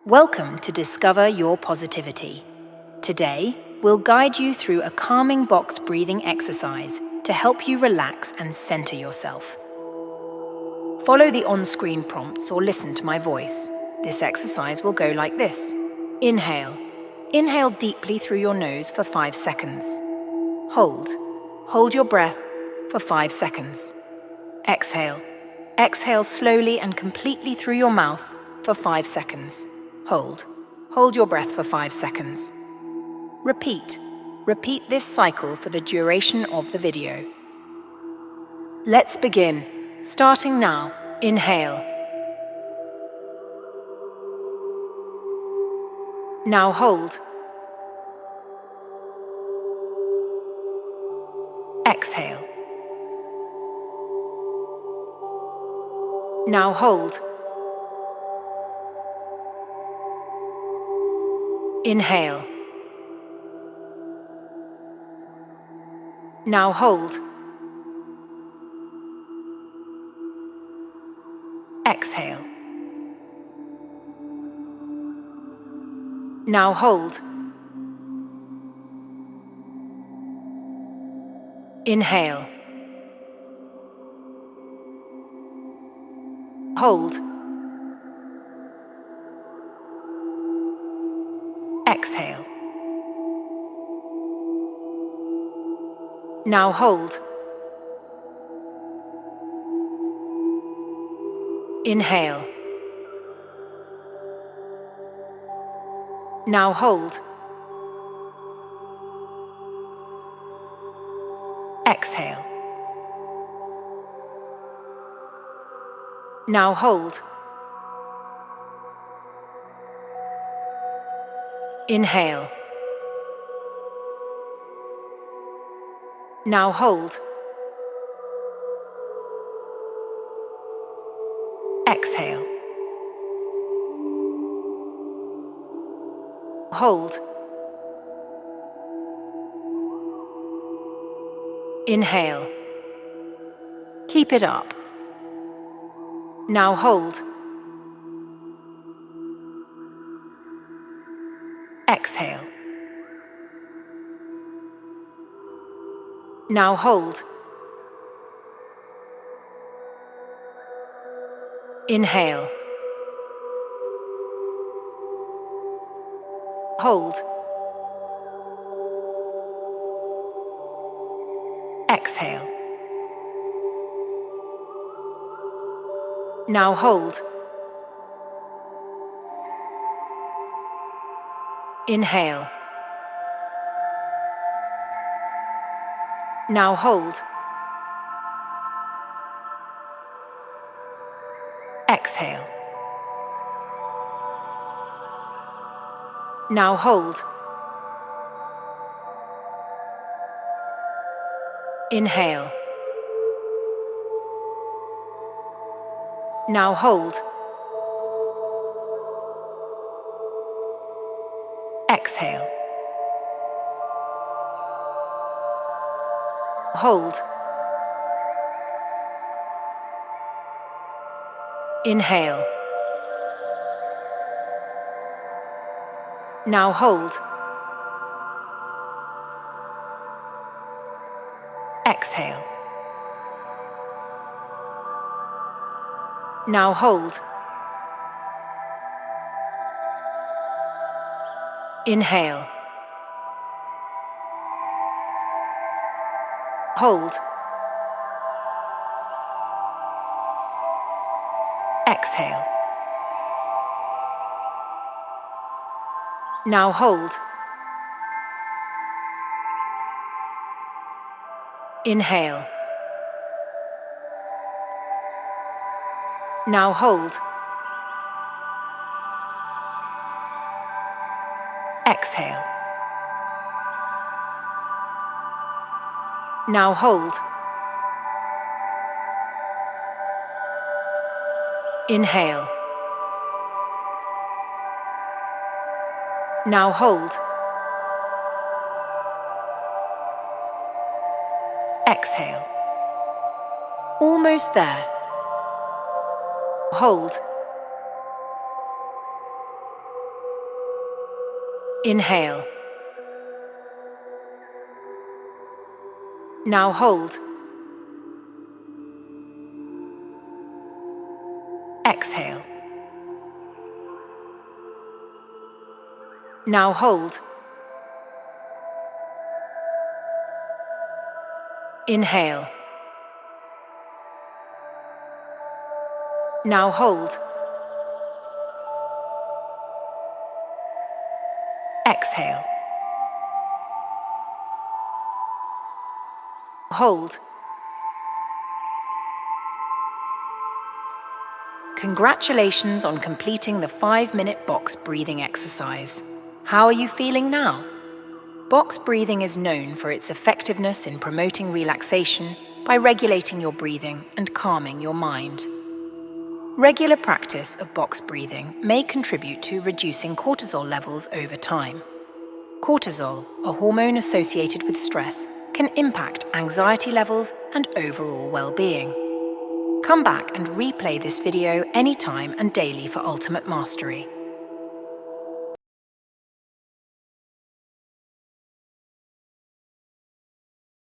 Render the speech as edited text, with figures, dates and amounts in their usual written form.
Welcome to Discover Your Positivity. Today, we'll guide you through a calming box breathing exercise to help you relax and center yourself. Follow the on-screen prompts or listen to my voice. This exercise will go like this. Inhale. Inhale deeply through your nose for 5 seconds. Hold. Hold your breath for 5 seconds. Exhale. Exhale slowly and completely through your mouth for 5 seconds. Hold. Hold your breath for 5 seconds. Repeat. Repeat this cycle for the duration of the video. Let's begin. Starting now. Inhale. Now hold. Exhale. Now hold. Inhale. Now hold. Exhale. Now hold. Inhale. Hold. Exhale. Now hold. Inhale. Now hold. Exhale. Now hold. Inhale. Now hold. Exhale. Hold. Inhale. Keep it up. Now hold. Exhale. Now hold. Inhale. Hold. Exhale. Now hold. Inhale. Now hold. Exhale. Now hold. Inhale. Now hold. Exhale. Hold. Inhale. Now hold. Exhale. Now hold. Inhale. Hold. Exhale. Now hold. Inhale. Now hold. Exhale. Now hold. Inhale. Now hold. Exhale. Almost there. Hold. Inhale. Now hold. Exhale. Now hold. Inhale. Now hold. Exhale. Hold. Congratulations on completing the 5-minute box breathing exercise. How are you feeling now? Box breathing is known for its effectiveness in promoting relaxation by regulating your breathing and calming your mind. Regular practice of box breathing may contribute to reducing cortisol levels over time. Cortisol, a hormone associated with stress, can impact anxiety levels and overall well-being. Come back and replay this video anytime and daily for ultimate mastery.